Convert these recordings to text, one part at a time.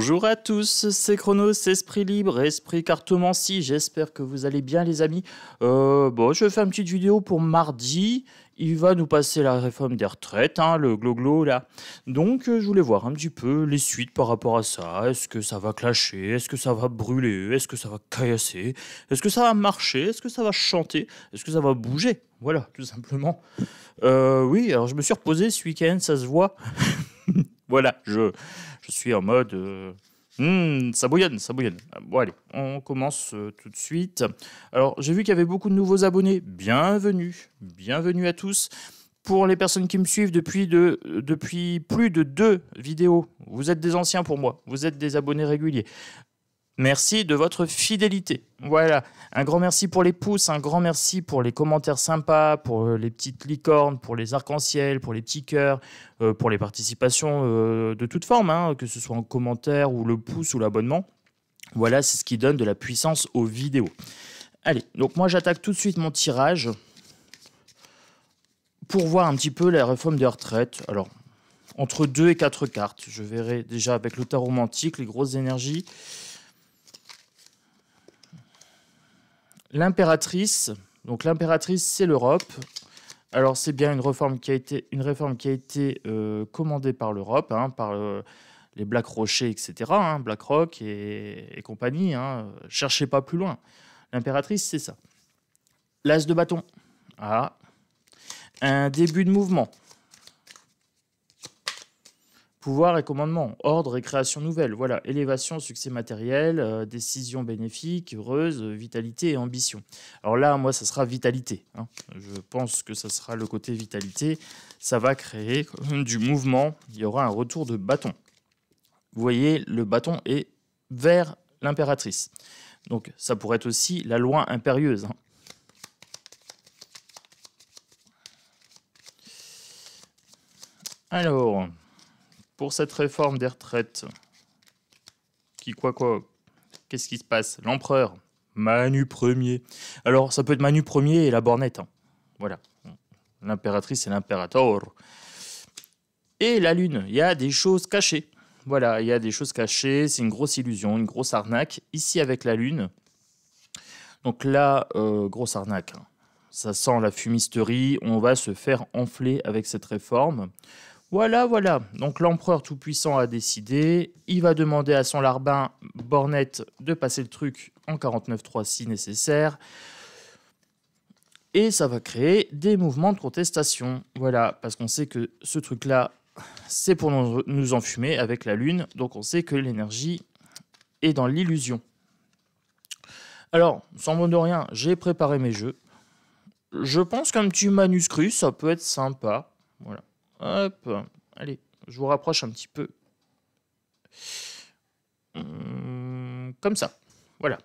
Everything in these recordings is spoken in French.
Bonjour à tous, c'est Chronos, Esprit Libre, Esprit Cartomancie, j'espère que vous allez bien les amis. Je vais faire une petite vidéo pour mardi, il va nous passer la réforme des retraites, le glo-glo là. Donc je voulais voir un petit peu les suites par rapport à ça, est-ce que ça va clasher, est-ce que ça va brûler, est-ce que ça va caillasser, est-ce que ça va marcher, est-ce que ça va chanter, est-ce que ça va bouger, voilà tout simplement. Oui, alors je me suis reposé ce week-end, ça se voit. Voilà, je suis en mode... ça bouillonne, ça bouillonne. Bon allez, on commence tout de suite. Alors j'ai vu qu'il y avait beaucoup de nouveaux abonnés. Bienvenue, bienvenue à tous. Pour les personnes qui me suivent depuis plus de 2 vidéos, vous êtes des anciens pour moi, vous êtes des abonnés réguliers. Merci de votre fidélité. Voilà, un grand merci pour les pouces, un grand merci pour les commentaires sympas, pour les petites licornes, pour les arcs-en-ciel, pour les petits cœurs, pour les participations de toute forme, que ce soit en commentaire ou le pouce ou l'abonnement. Voilà, c'est ce qui donne de la puissance aux vidéos. Allez, donc moi j'attaque tout de suite mon tirage pour voir un petit peu la réforme des retraites. Alors, entre 2 et 4 cartes, je verrai déjà avec le tarot romantique, les grosses énergies. L'impératrice, donc l'impératrice c'est l'Europe. Alors c'est bien une réforme qui a été commandée par l'Europe, par les Black Rocher, etc. BlackRock et compagnie. Cherchez pas plus loin. L'impératrice c'est ça. L'as de bâton. Ah. Un début de mouvement. Pouvoir et commandement, ordre et création nouvelle. Voilà, élévation, succès matériel, décision bénéfique, heureuse, vitalité et ambition. Alors là, moi, ça sera vitalité. Je pense que ça sera le côté vitalité. Ça va créer du mouvement. Il y aura un retour de bâton. Vous voyez, le bâton est vers l'impératrice. Donc, ça pourrait être aussi la loi impérieuse. Alors... pour cette réforme des retraites, qu'est-ce qui se passe? L'empereur, Manu Ier. Alors, ça peut être Manu Ier et la bornette. Voilà. L'impératrice et l'impérator. Et la lune, il y a des choses cachées. Voilà, il y a des choses cachées. C'est une grosse illusion, une grosse arnaque. Ici, avec la lune. Donc là, grosse arnaque. Ça sent la fumisterie. On va se faire enfler avec cette réforme. Voilà, voilà. Donc l'empereur tout-puissant a décidé. Il va demander à son larbin Bornette de passer le truc en 49.3 si nécessaire. Et ça va créer des mouvements de contestation. Voilà, parce qu'on sait que ce truc-là, c'est pour nous enfumer avec la lune. Donc on sait que l'énergie est dans l'illusion. Alors, sans mot de rien, j'ai préparé mes jeux. Je pense qu'un petit manuscrit, ça peut être sympa. Voilà. Hop, allez, je vous rapproche un petit peu. Comme ça, voilà.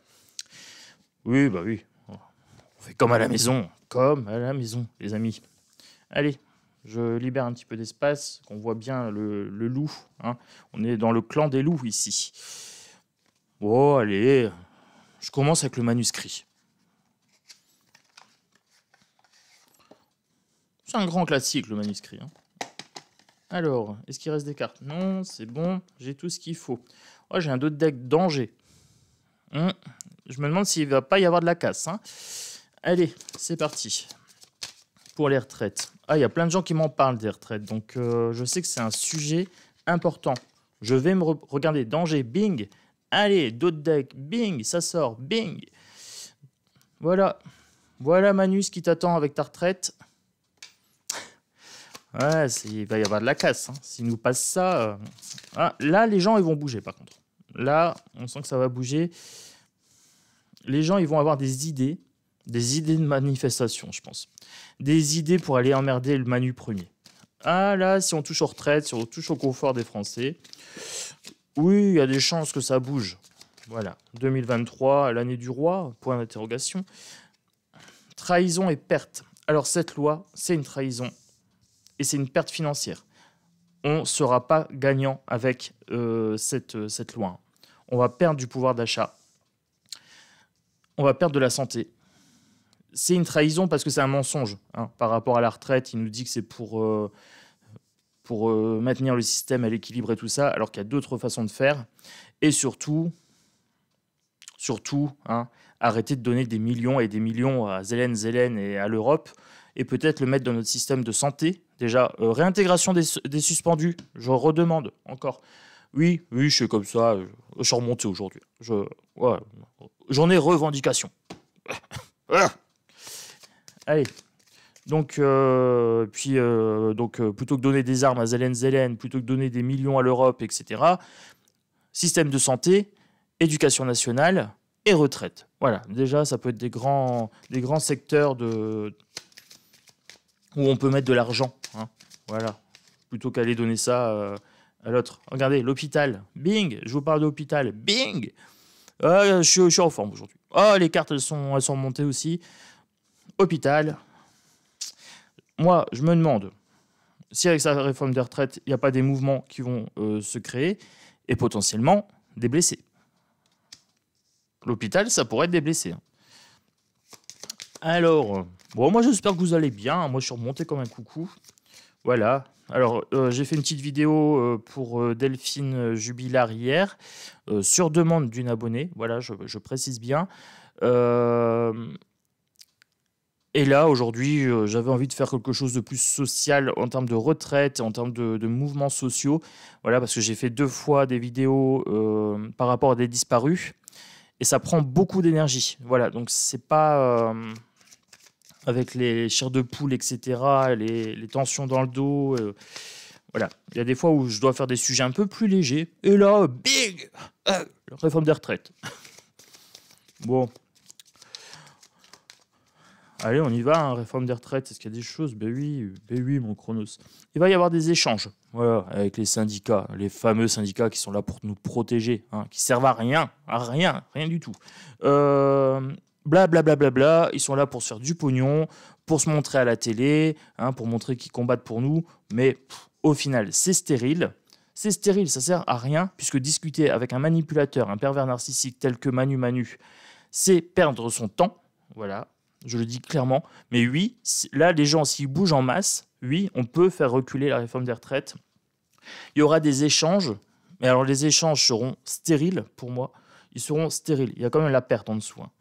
Oui, bah oui. On fait comme à la maison, les amis. Allez, je libère un petit peu d'espace, qu'on voit bien le loup. On est dans le clan des loups ici. Bon, allez, je commence avec le manuscrit. C'est un grand classique, le manuscrit. Alors, est-ce qu'il reste des cartes? Non, c'est bon, j'ai tout ce qu'il faut. Oh, j'ai un autre deck danger. Je me demande s'il ne va pas y avoir de la casse. Allez, c'est parti. Pour les retraites. Ah, il y a plein de gens qui m'en parlent des retraites, donc je sais que c'est un sujet important. Je vais me regarder danger, bing. Allez, d'autres decks, bing, ça sort, bing. Voilà. Voilà Manus qui t'attend avec ta retraite. Ouais, il va y avoir de la casse. S'il nous passe ça... là, les gens, ils vont bouger, par contre. Là, on sent que ça va bouger. Les gens, ils vont avoir des idées de manifestation, je pense. Des idées pour aller emmerder le Manu Ier. Ah, là, si on touche aux retraites, si on touche au confort des Français, oui, il y a des chances que ça bouge. Voilà. 2023, l'année du roi, point d'interrogation. Trahison et perte. Alors, cette loi, c'est une trahison. Et c'est une perte financière. On ne sera pas gagnant avec cette loi. On va perdre du pouvoir d'achat. On va perdre de la santé. C'est une trahison parce que c'est un mensonge. Par rapport à la retraite, il nous dit que c'est pour pour maintenir le système à l'équilibre et tout ça, alors qu'il y a d'autres façons de faire. Et surtout, hein, arrêter de donner des millions et des millions à Zelensky et à l'Europe, et peut-être le mettre dans notre système de santé. Déjà, réintégration des suspendus, je redemande encore. Oui, je suis comme ça, je suis remonté aujourd'hui. Ouais, j'en ai revendication. Allez. Donc, plutôt que donner des armes à Zelensky, plutôt que donner des millions à l'Europe, etc., système de santé, éducation nationale et retraite. Voilà, déjà, ça peut être des grands secteurs où on peut mettre de l'argent. Hein. Voilà, plutôt qu'aller donner ça à l'autre. Regardez, l'hôpital, bing, je vous parle de l'hôpital, bing. Je suis en forme aujourd'hui. Les cartes, elles sont montées aussi. Hôpital. Moi, je me demande si avec sa réforme des retraites, il n'y a pas des mouvements qui vont se créer et potentiellement des blessés. L'hôpital, ça pourrait être des blessés. Hein. Alors, moi j'espère que vous allez bien. Moi je suis remonté comme un coucou. Voilà. Alors, j'ai fait une petite vidéo pour Delphine Jubilard hier, sur demande d'une abonnée. Voilà, je précise bien. Et là, aujourd'hui, j'avais envie de faire quelque chose de plus social en termes de retraite, en termes de mouvements sociaux. Voilà, parce que j'ai fait 2 fois des vidéos par rapport à des disparus. Et ça prend beaucoup d'énergie. Voilà, donc c'est pas avec les chairs de poule, etc., les tensions dans le dos. Voilà, il y a des fois où je dois faire des sujets un peu plus légers. Et là, big réforme des retraites. Bon. Allez, on y va, hein, réforme des retraites. Est-ce qu'il y a des choses? Ben oui, mon Chronos. Il va y avoir des échanges, voilà, avec les syndicats, les fameux syndicats qui sont là pour nous protéger, hein, qui servent à rien du tout. Blablabla, ils sont là pour se faire du pognon, pour se montrer à la télé, hein, pour montrer qu'ils combattent pour nous. Mais au final, c'est stérile. C'est stérile, ça sert à rien, puisque discuter avec un manipulateur, un pervers narcissique tel que Manu, c'est perdre son temps. Voilà. Je le dis clairement. Mais oui, là, les gens, s'ils bougent en masse, oui, on peut faire reculer la réforme des retraites. Il y aura des échanges. Mais alors, les échanges seront stériles, pour moi. Ils seront stériles. Il y a quand même la perte en dessous. Hein.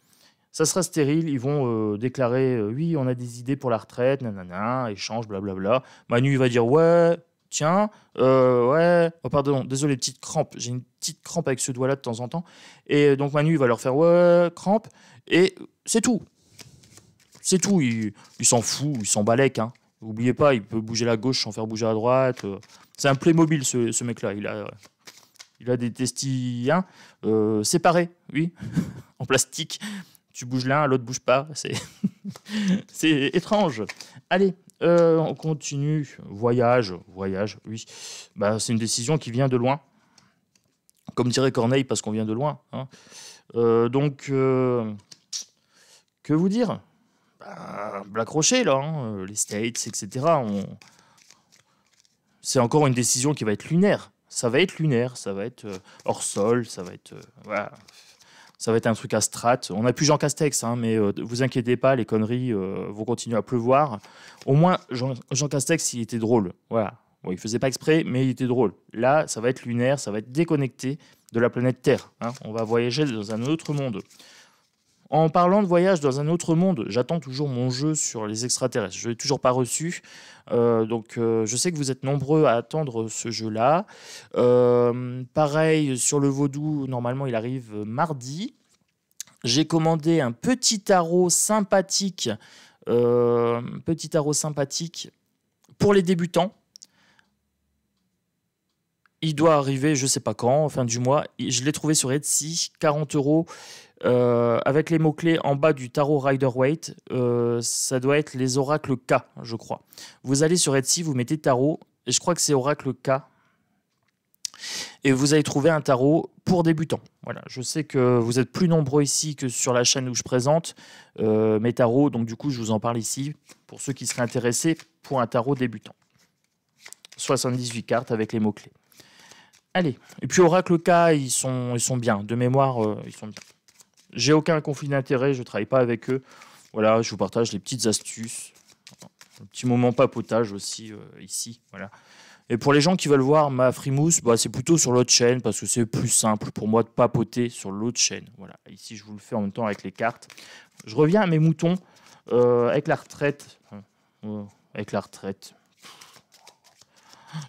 Ça sera stérile. Ils vont déclarer, oui, on a des idées pour la retraite, nanana, échange, blablabla. Manu, il va dire, ouais, tiens, ouais. Oh, pardon, désolé, petite crampe. J'ai une petite crampe avec ce doigt-là de temps en temps. Et donc, Manu, il va leur faire, ouais, crampe. Et c'est tout. C'est tout, il s'en fout, il s'en balèque. Hein. N'oubliez pas, il peut bouger la gauche sans faire bouger la droite. C'est un Playmobil, ce mec-là. Il a des testis séparés, oui, en plastique. Tu bouges l'un, l'autre bouge pas. C'est étrange. Allez, on continue. Voyage, oui. Bah, c'est une décision qui vient de loin. Comme dirait Corneille, parce qu'on vient de loin. Hein. Donc, que vous dire ? Black Rocher, là, hein, les States, etc. C'est encore une décision qui va être lunaire. Ça va être lunaire, ça va être hors sol, ça va être voilà. Ça va être un truc à strat. On n'a plus Jean Castex, hein, mais vous inquiétez pas, les conneries vont continuer à pleuvoir. Au moins, Jean Castex, il était drôle. Voilà. Bon, il faisait pas exprès, mais il était drôle. Là, ça va être lunaire, ça va être déconnecté de la planète Terre. Hein. On va voyager dans un autre monde. En parlant de voyage dans un autre monde, j'attends toujours mon jeu sur les extraterrestres. Je ne l'ai toujours pas reçu. Donc, je sais que vous êtes nombreux à attendre ce jeu-là. Pareil, sur le vaudou, normalement, il arrive mardi. J'ai commandé un petit tarot sympathique. Pour les débutants. Il doit arriver, je ne sais pas quand, fin du mois. Je l'ai trouvé sur Etsy, 40 €. Avec les mots-clés en bas du tarot Rider-Waite, ça doit être les oracles K, je crois. Vous allez sur Etsy, vous mettez tarot, et je crois que c'est oracle K. Et vous allez trouver un tarot pour débutants. Voilà, je sais que vous êtes plus nombreux ici que sur la chaîne où je présente mes tarots, donc du coup je vous en parle ici pour ceux qui seraient intéressés pour un tarot débutant. 78 cartes avec les mots-clés. Allez, et puis oracle K, ils sont bien, de mémoire, ils sont bien. J'ai aucun conflit d'intérêt, je ne travaille pas avec eux. Voilà, je vous partage les petites astuces. Un petit moment papotage aussi ici. Voilà. Et pour les gens qui veulent voir ma frimousse, bah, c'est plutôt sur l'autre chaîne parce que c'est plus simple pour moi de papoter sur l'autre chaîne. Voilà. Ici, je vous le fais en même temps avec les cartes. Je reviens à mes moutons avec la retraite. Avec la retraite.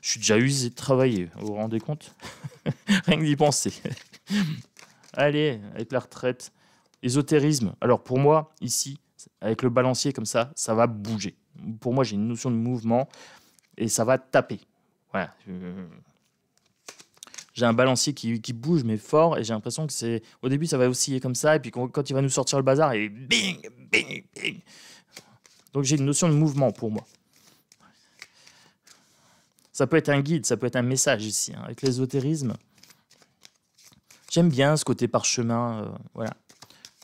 Je suis déjà usé de travailler, vous vous rendez compte? Rien que d'y penser. Allez, avec la retraite. Ésotérisme. Alors pour moi, ici, avec le balancier comme ça va bouger. Pour moi, j'ai une notion de mouvement et ça va taper. Voilà. J'ai un balancier qui bouge, mais fort, et j'ai l'impression que c'est... Au début, ça va osciller comme ça, et puis quand il va nous sortir le bazar, et bing, bing, bing. Donc j'ai une notion de mouvement pour moi. Ça peut être un guide, ça peut être un message ici, hein. Avec l'ésotérisme, j'aime bien ce côté parchemin. Voilà.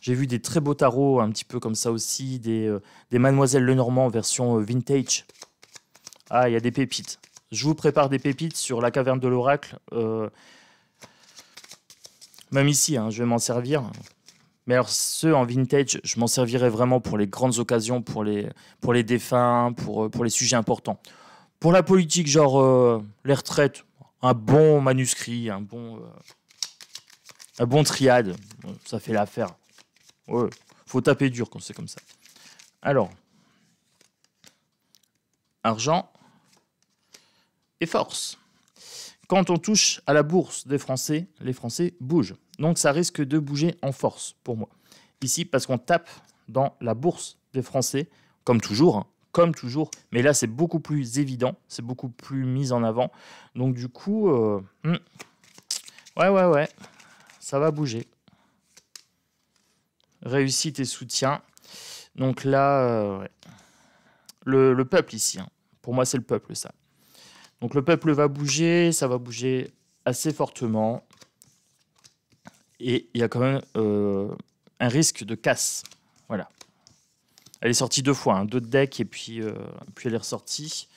J'ai vu des très beaux tarots, un petit peu comme ça aussi, des Mademoiselle Lenormand version vintage. Ah, il y a des pépites. Je vous prépare des pépites sur la caverne de l'oracle. Même ici, hein, je vais m'en servir. Mais alors, ceux en vintage, je m'en servirai vraiment pour les grandes occasions, pour les défunts, pour les sujets importants. Pour la politique, genre les retraites, un bon manuscrit, un bon triade, ça fait l'affaire. Ouais, faut taper dur quand c'est comme ça. Alors, argent et force. Quand on touche à la bourse des Français, les Français bougent. Donc ça risque de bouger en force pour moi. Ici, parce qu'on tape dans la bourse des Français, comme toujours, hein, comme toujours. Mais là, c'est beaucoup plus évident, c'est beaucoup plus mis en avant. Donc du coup, ouais, ça va bouger. Réussite et soutien. Donc là, ouais. Le peuple ici, hein. Pour moi, c'est le peuple, ça. Donc le peuple va bouger, ça va bouger assez fortement. Et il y a quand même un risque de casse. Voilà. Elle est sortie 2 fois, hein, 2 decks, et puis elle est ressortie.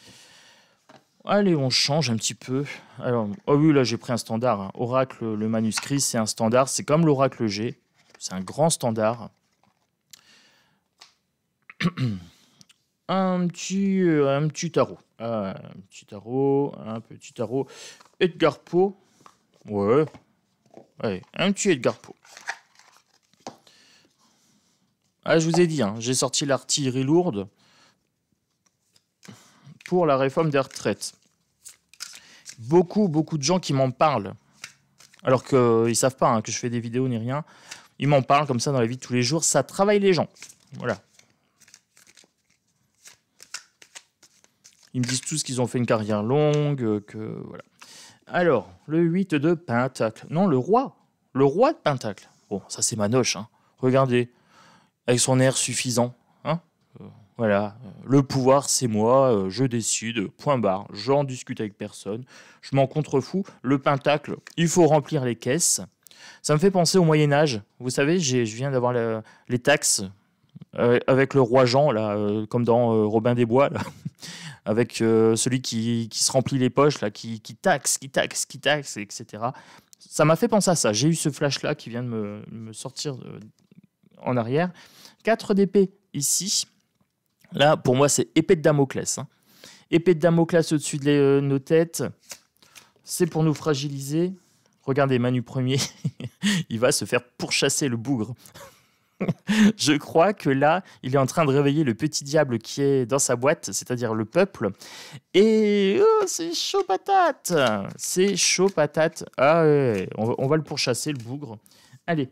Allez, on change un petit peu. Alors, oh oui, là j'ai pris un standard, hein. Oracle, le manuscrit, c'est un standard. C'est comme l'Oracle G. C'est un grand standard. Un petit tarot. Un petit tarot. Edgar Poe. Ouais, un petit Edgar Poe. Ah, je vous ai dit, hein, j'ai sorti l'artillerie lourde pour la réforme des retraites. Beaucoup de gens qui m'en parlent, alors qu'ils ne savent pas, hein, que je fais des vidéos ni rien. Ils m'en parlent comme ça dans la vie de tous les jours. Ça travaille les gens. Voilà. Ils me disent tous qu'ils ont fait une carrière longue, que voilà. Alors, le 8 de Pentacle. Non, le roi. Le roi de Pentacle. Bon, ça c'est Manoche, hein. Regardez. Avec son air suffisant. Hein, voilà. Le pouvoir, c'est moi. Je décide. Point barre. J'en discute avec personne. Je m'en contrefous. Le Pentacle, il faut remplir les caisses. Ça me fait penser au Moyen-Âge. Vous savez, je viens d'avoir les taxes avec le roi Jean, là, comme dans Robin des Bois, là. Avec celui qui se remplit les poches, là, qui taxe, etc. Ça m'a fait penser à ça. J'ai eu ce flash-là qui vient de me sortir en arrière. 4 d'épée ici. Là, pour moi, c'est épée de Damoclès, hein. Épée de Damoclès au-dessus de nos têtes. C'est pour nous fragiliser. Regardez, Manu Ier, il va se faire pourchasser le bougre. Je crois que là, il est en train de réveiller le petit diable qui est dans sa boîte, c'est-à-dire le peuple. Et c'est chaud patate. C'est chaud patate. Ah ouais, on va le pourchasser, le bougre. Allez.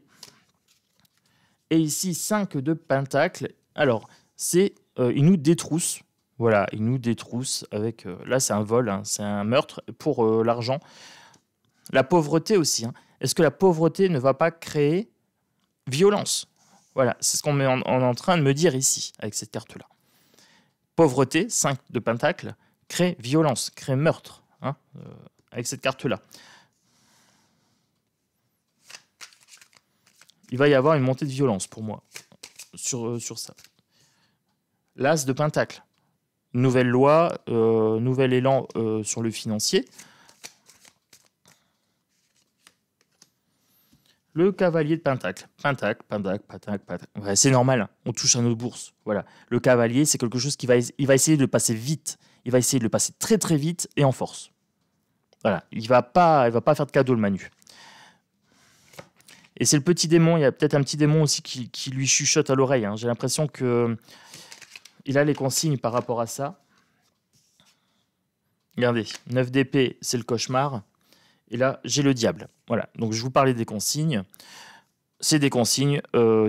Et ici, 5 de Pentacle. Alors, il nous détrousse. Voilà, il nous détrousse avec... là, c'est un vol, hein, c'est un meurtre pour l'argent. La pauvreté aussi, hein. Est-ce que la pauvreté ne va pas créer violence? Voilà, c'est ce qu'on est en train de me dire ici, avec cette carte-là. Pauvreté, 5 de Pentacle, crée violence, crée meurtre, hein, avec cette carte-là. Il va y avoir une montée de violence pour moi sur ça. L'As de Pentacle, nouvelle loi, nouvel élan sur le financier. Le cavalier de Pentacle. Pentacle. Ouais, c'est normal, hein. On touche à nos bourses. Voilà. Le cavalier, c'est quelque chose il va essayer de le passer vite. Il va essayer de le passer très très vite et en force. Voilà, il va pas faire de cadeau, le Manu. Et c'est le petit démon, il y a peut-être un petit démon aussi qui lui chuchote à l'oreille. Hein. J'ai l'impression que il a les consignes par rapport à ça. Regardez, 9 d'épée, c'est le cauchemar. Et là, j'ai le diable. Voilà, donc je vous parlais des consignes. C'est des consignes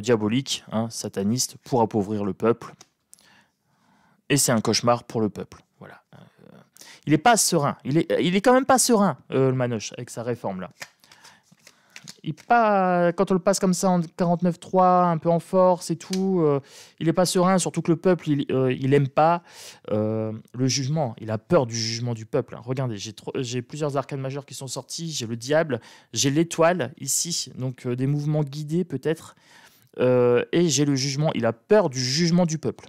diaboliques, hein, satanistes, pour appauvrir le peuple. Et c'est un cauchemar pour le peuple. Voilà. Il n'est pas serein. Il est quand même pas serein, le Manoche, avec sa réforme là. Quand on le passe comme ça en 49.3, un peu en force et tout, il n'est pas serein, surtout que le peuple, il aime pas le jugement. Il a peur du jugement du peuple. Hein. Regardez, j'ai plusieurs arcanes majeures qui sont sortis. J'ai le diable, j'ai l'étoile ici, donc des mouvements guidés peut-être. Et j'ai le jugement. Il a peur du jugement du peuple.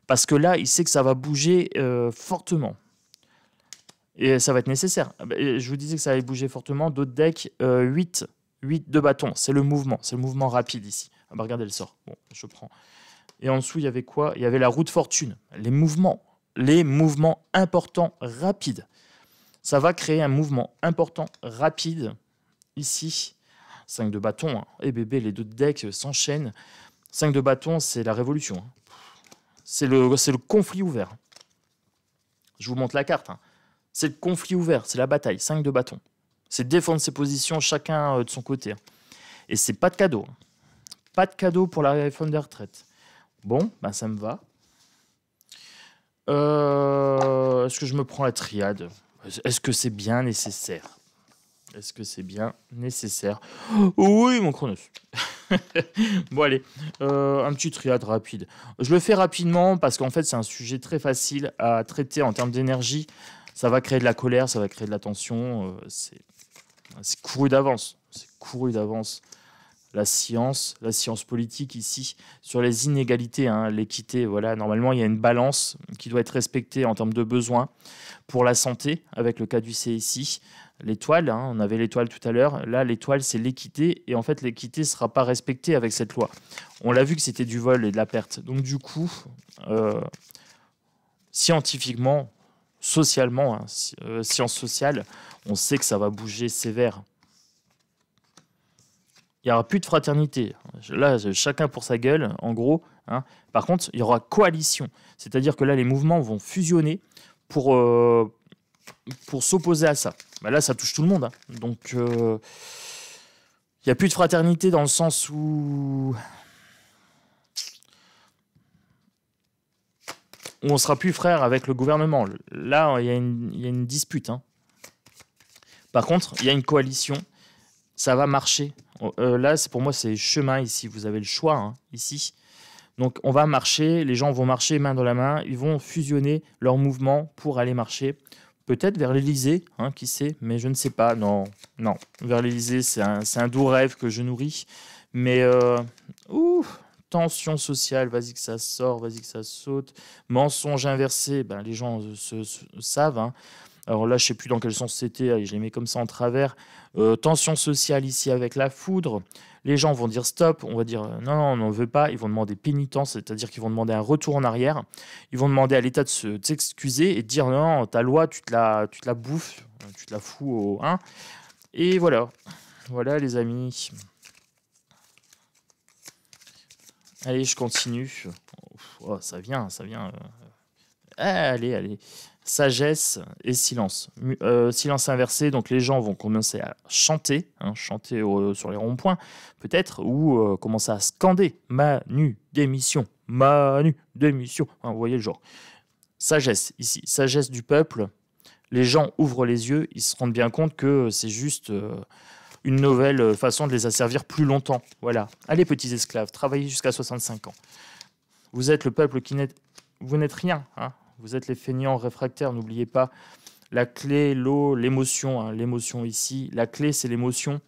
Parce que là, il sait que ça va bouger fortement. Et ça va être nécessaire. Je vous disais que ça allait bouger fortement. D'autres decks, 8 de bâtons. C'est le mouvement rapide ici. Ah bah regardez le sort. Bon, je prends. Et en dessous, il y avait quoi? Il y avait la roue de fortune. Les mouvements importants, rapides. Ça va créer un mouvement important, rapide, ici. 5 de bâtons. Hein. Et bébé, les deux decks s'enchaînent. 5 de bâtons, c'est la révolution. Hein. C'est le conflit ouvert. Je vous montre la carte. Hein. C'est le conflit ouvert, c'est la bataille. 5 de bâtons. C'est défendre ses positions, chacun de son côté. Et c'est pas de cadeau. Hein. Pas de cadeau pour la réforme des retraites. Bon, ben ça me va. Est-ce que je me prends la triade? Est-ce que c'est bien nécessaire? Est-ce que c'est bien nécessaire? Oui, mon Chronos. Bon, allez, un petit triade rapide. Je le fais rapidement parce qu'en fait, c'est un sujet très facile à traiter en termes d'énergie. Ça va créer de la colère, ça va créer de la tension. C'est couru d'avance. C'est couru d'avance. La science politique ici, sur les inégalités, hein, l'équité. Voilà, normalement, il y a une balance qui doit être respectée en termes de besoins pour la santé, avec le cas du ici. L'étoile, hein, on avait l'étoile tout à l'heure. Là, l'étoile, c'est l'équité. Et en fait, l'équité ne sera pas respectée avec cette loi. On l'a vu que c'était du vol et de la perte. Donc, du coup, scientifiquement, socialement, hein, sciences sociales, on sait que ça va bouger sévère. Il n'y aura plus de fraternité. Là, chacun pour sa gueule, en gros. Hein. Par contre, il y aura coalition. C'est-à-dire que là, les mouvements vont fusionner pour s'opposer à ça. Bah là, ça touche tout le monde. Hein. Donc, il n'y a plus de fraternité dans le sens où on ne sera plus frères avec le gouvernement. Là, il y a une dispute. Hein. Par contre, il y a une coalition. Ça va marcher. Là, pour moi, c'est chemin ici. Vous avez le choix, hein, ici. Donc, on va marcher. Les gens vont marcher main dans la main. Ils vont fusionner leurs mouvements pour aller marcher. Peut-être vers l'Élysée, hein, qui sait, mais je ne sais pas. Non. Vers l'Élysée, c'est un doux rêve que je nourris. Mais, tension sociale, vas-y que ça sort, vas-y que ça saute. Mensonge inversé, ben, les gens savent, hein. Alors là, je ne sais plus dans quel sens c'était, allez, je les mets comme ça en travers. Tension sociale ici avec la foudre. Les gens vont dire stop, on va dire non, on n'en veut pas. Ils vont demander pénitence, c'est-à-dire qu'ils vont demander un retour en arrière. Ils vont demander à l'État de s'excuser et de dire non, ta loi, tu te la bouffes, tu te la fous au 1. Et voilà. Voilà, les amis. Allez, je continue. Oh, ça vient. Allez. Sagesse et silence. Silence inversé, donc les gens vont commencer à chanter, hein, sur les ronds-points, peut-être, ou commencer à scander Manu, démission, Manu, démission. Hein, vous voyez le genre. Sagesse, ici, sagesse du peuple. Les gens ouvrent les yeux, ils se rendent bien compte que c'est juste une nouvelle façon de les asservir plus longtemps. Voilà. Allez, petits esclaves, travaillez jusqu'à 65 ans. Vous êtes le peuple vous n'êtes rien, hein. Vous êtes les feignants réfractaires, n'oubliez pas. La clé, l'eau, l'émotion. Hein, l'émotion ici. La clé, c'est l'émotion.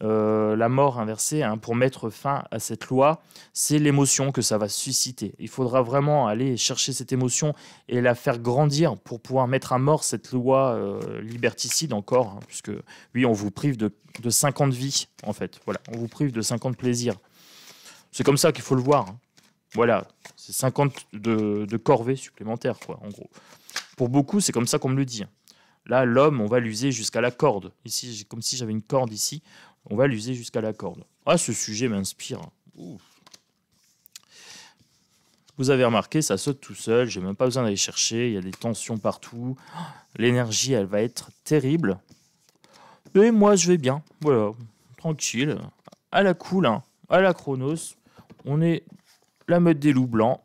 La mort inversée, hein, pour mettre fin à cette loi, c'est l'émotion que ça va susciter. Il faudra vraiment aller chercher cette émotion et la faire grandir pour pouvoir mettre à mort cette loi liberticide encore. Hein, puisque, oui, on vous prive de 5 ans de vie, en fait. Voilà, on vous prive de 5 ans de plaisir. C'est comme ça qu'il faut le voir. Hein. Voilà, c'est 50 de corvée supplémentaires, quoi, en gros. Pour beaucoup, c'est comme ça qu'on me le dit. Là, l'homme, on va l'user jusqu'à la corde. Ici, comme si j'avais une corde ici. On va l'user jusqu'à la corde. Ah, ce sujet m'inspire. Ouf. Vous avez remarqué, ça saute tout seul. J'ai même pas besoin d'aller chercher. Il y a des tensions partout. L'énergie, elle va être terrible. Et moi, je vais bien. Voilà, tranquille. À la cool, hein. À la Chronos. On est la meute des loups blancs.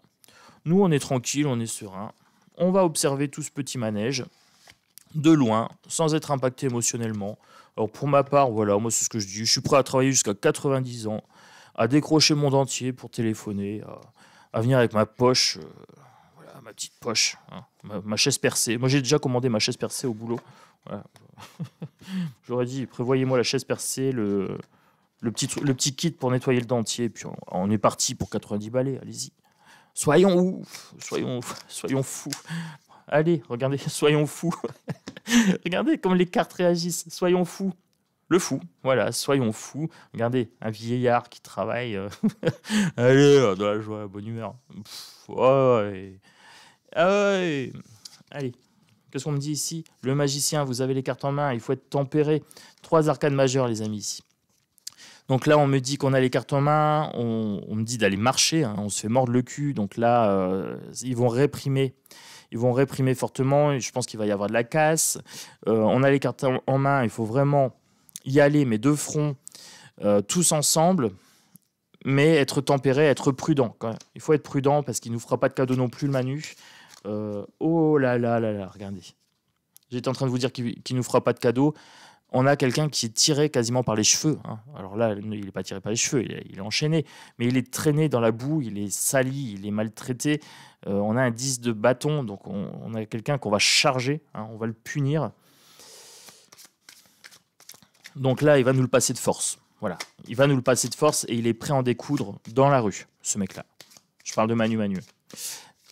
Nous, on est tranquille, on est serein. On va observer tout ce petit manège de loin, sans être impacté émotionnellement. Alors pour ma part, voilà, moi c'est ce que je dis. Je suis prêt à travailler jusqu'à 90 ans, à décrocher le monde entier pour téléphoner, à venir avec ma poche, voilà, ma petite poche, hein, ma chaise percée. Moi j'ai déjà commandé ma chaise percée au boulot. Voilà. J'aurais dit, prévoyez-moi la chaise percée, le petit kit pour nettoyer le dentier, puis on est parti pour 90 balais, allez-y. Soyons ouf, soyons fous. Allez, regardez, soyons fous. Regardez comme les cartes réagissent. Soyons fous. Le fou, voilà, soyons fous. Regardez, un vieillard qui travaille. Allez, dans la joie, la bonne humeur. Ouais. Ah ouais. Allez, qu'est-ce qu'on me dit ici? Le magicien, vous avez les cartes en main, il faut être tempéré. 3 arcanes majeures, les amis, ici. Donc là, on me dit qu'on a les cartes en main, on me dit d'aller marcher, hein, on se fait mordre le cul. Donc là, ils vont réprimer fortement. Et je pense qu'il va y avoir de la casse. On a les cartes en main, il faut vraiment y aller, mais de front, tous ensemble, mais être tempéré, être prudent quand même. Il faut être prudent parce qu'il ne nous fera pas de cadeau non plus, le Manu. Oh là là là là, regardez. J'étais en train de vous dire qu'il ne nous fera pas de cadeau. On a quelqu'un qui est tiré quasiment par les cheveux, hein. Alors là, il n'est pas tiré par les cheveux, il est enchaîné, mais il est traîné dans la boue, il est sali, il est maltraité. On a un 10 de bâton, donc on a quelqu'un qu'on va charger, hein, on va le punir. Donc là, il va nous le passer de force. Voilà, il va nous le passer de force et il est prêt à en découdre dans la rue, ce mec-là. Je parle de Manu Manu.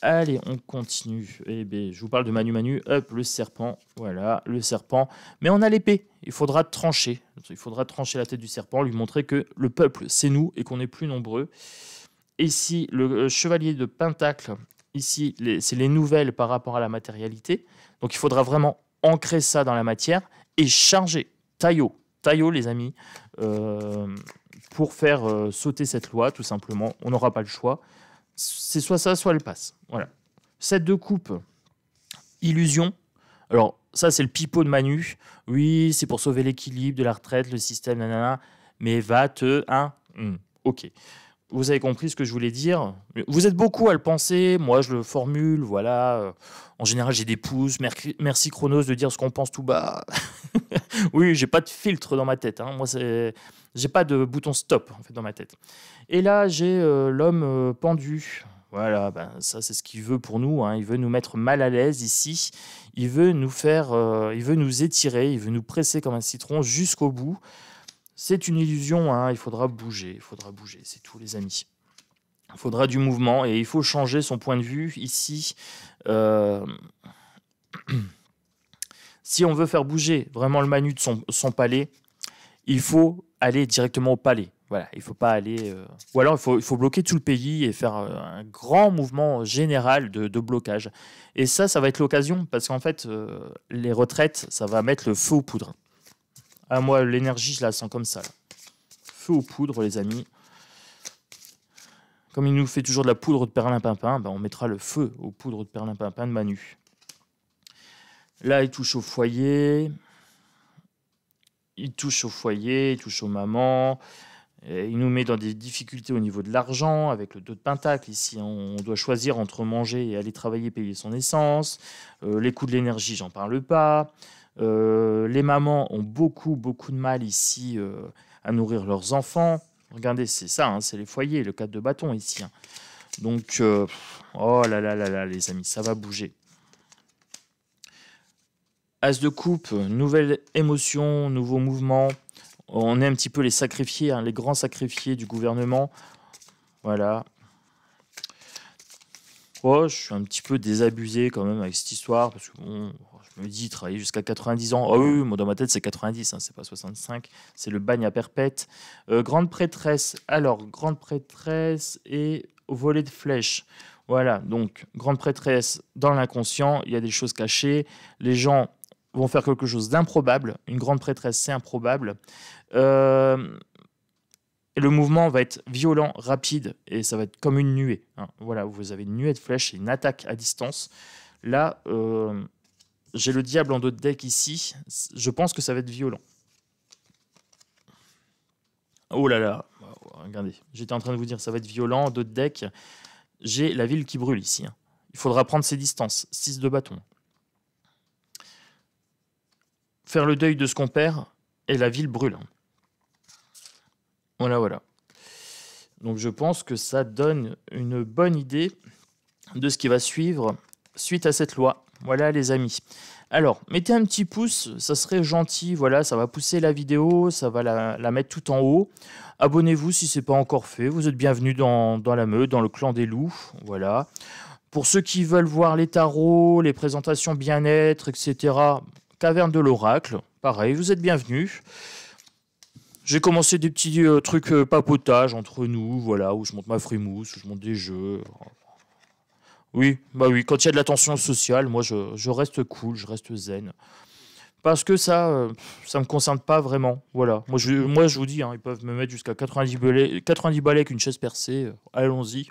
Allez, on continue. Eh bien, je vous parle de Manu Manu. Hop, le serpent. Voilà, le serpent. Mais on a l'épée. Il faudra trancher. Il faudra trancher la tête du serpent, lui montrer que le peuple, c'est nous et qu'on est plus nombreux. Ici, le chevalier de Pentacle. Ici, c'est les nouvelles par rapport à la matérialité. Donc, il faudra vraiment ancrer ça dans la matière et charger. Taillot, les amis, pour faire sauter cette loi, tout simplement. On n'aura pas le choix. C'est soit ça, soit elle passe. Voilà. 7 de coupe, illusion. Alors, ça, c'est le pipeau de Manu. Oui, c'est pour sauver l'équilibre de la retraite, le système, nanana. Mais ok. Vous avez compris ce que je voulais dire. Vous êtes beaucoup à le penser. Moi, je le formule. Voilà. En général, j'ai des pouces. Merci Chronos de dire ce qu'on pense tout bas. Oui, j'ai pas de filtre dans ma tête, hein. Moi, j'ai pas de bouton stop en fait dans ma tête. Et là, j'ai l'homme pendu. Voilà, ben, ça c'est ce qu'il veut pour nous, hein. Il veut nous mettre mal à l'aise ici. Il veut nous étirer, il veut nous presser comme un citron jusqu'au bout. C'est une illusion, hein. Il faudra bouger, c'est tout, les amis. Il faudra du mouvement et il faut changer son point de vue ici. Si on veut faire bouger vraiment le Manu de son palais, il faut aller directement au palais. Voilà, il faut pas aller. Ou alors il faut bloquer tout le pays et faire un grand mouvement général de blocage. Et ça va être l'occasion parce qu'en fait, les retraites, ça va mettre le feu aux poudres. Ah, moi, l'énergie, je la sens comme ça, là. Feu aux poudres, les amis. Comme il nous fait toujours de la poudre de perlimpinpin, ben on mettra le feu aux poudres de perlimpinpin de Manu. Là, il touche au foyer. Il touche aux mamans. Et il nous met dans des difficultés au niveau de l'argent, avec le 2 de pentacle. Ici, on doit choisir entre manger et aller travailler, payer son essence. Les coûts de l'énergie, j'en parle pas. Les mamans ont beaucoup de mal ici à nourrir leurs enfants. Regardez, c'est ça, hein, c'est les foyers, le 4 de bâton ici, hein. Donc, oh là là là là, les amis, ça va bouger. As de coupe, nouvelle émotion, nouveau mouvement. On est un petit peu les sacrifiés, hein, les grands sacrifiés du gouvernement. Voilà. Oh, je suis un petit peu désabusé quand même avec cette histoire, parce que bon, je me dis, travailler jusqu'à 90 ans. Oh oui, moi dans ma tête c'est 90, hein, c'est pas 65. C'est le bagne à perpète. Grande prêtresse. Alors, grande prêtresse et volet de flèches. Voilà, donc grande prêtresse dans l'inconscient, il y a des choses cachées. Les gens vont faire quelque chose d'improbable. Une grande prêtresse, c'est improbable. Euh, et le mouvement va être violent, rapide, et ça va être comme une nuée. Hein. Voilà, vous avez une nuée de flèches et une attaque à distance. Là, j'ai le diable en dos de deck ici. Je pense que ça va être violent. Oh là là, regardez, j'étais en train de vous dire ça va être violent, en dos de deck. J'ai la ville qui brûle ici. Hein. Il faudra prendre ses distances. 6 de bâton. Faire le deuil de ce qu'on perd et la ville brûle. Voilà, voilà. Donc je pense que ça donne une bonne idée de ce qui va suivre suite à cette loi. Voilà les amis. Alors, mettez un petit pouce, ça serait gentil. Voilà, ça va pousser la vidéo, ça va la mettre tout en haut. Abonnez-vous si ce n'est pas encore fait. Vous êtes bienvenus dans la meute, dans le clan des loups. Voilà. Pour ceux qui veulent voir les tarots, les présentations bien-être, etc., Caverne de l'Oracle, pareil, vous êtes bienvenus. J'ai commencé des petits trucs papotage entre nous, voilà, où je monte ma frimousse, où je monte des jeux. Oui, bah oui, quand il y a de la tension sociale, moi je reste cool, je reste zen. Parce que ça me concerne pas vraiment. Voilà. Moi je vous dis, hein, ils peuvent me mettre jusqu'à 90 balais avec une chaise percée. Allons-y.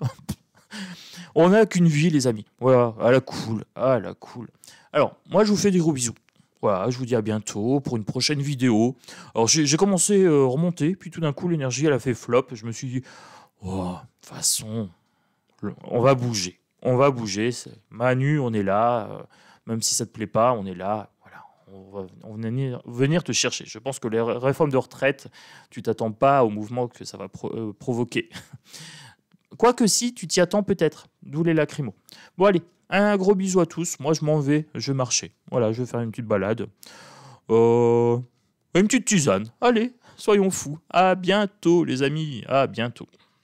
On n'a qu'une vie, les amis. Voilà, à la cool. À la cool. Alors, moi je vous fais des gros bisous. Voilà, je vous dis à bientôt pour une prochaine vidéo. Alors j'ai commencé à remonter, puis tout d'un coup l'énergie elle a fait flop. Je me suis dit, oh, de toute façon, on va bouger. On va bouger. Manu, on est là. Même si ça te plaît pas, on est là. Voilà, on va venir te chercher. Je pense que les réformes de retraite, tu t'attends pas au mouvement que ça va provoquer. Quoique si, tu t'y attends peut-être. D'où les lacrymos. Bon allez, un gros bisou à tous. Moi je m'en vais, je vais marcher. Voilà, je vais faire une petite balade. Une petite tisane. Allez, soyons fous. À bientôt les amis. À bientôt.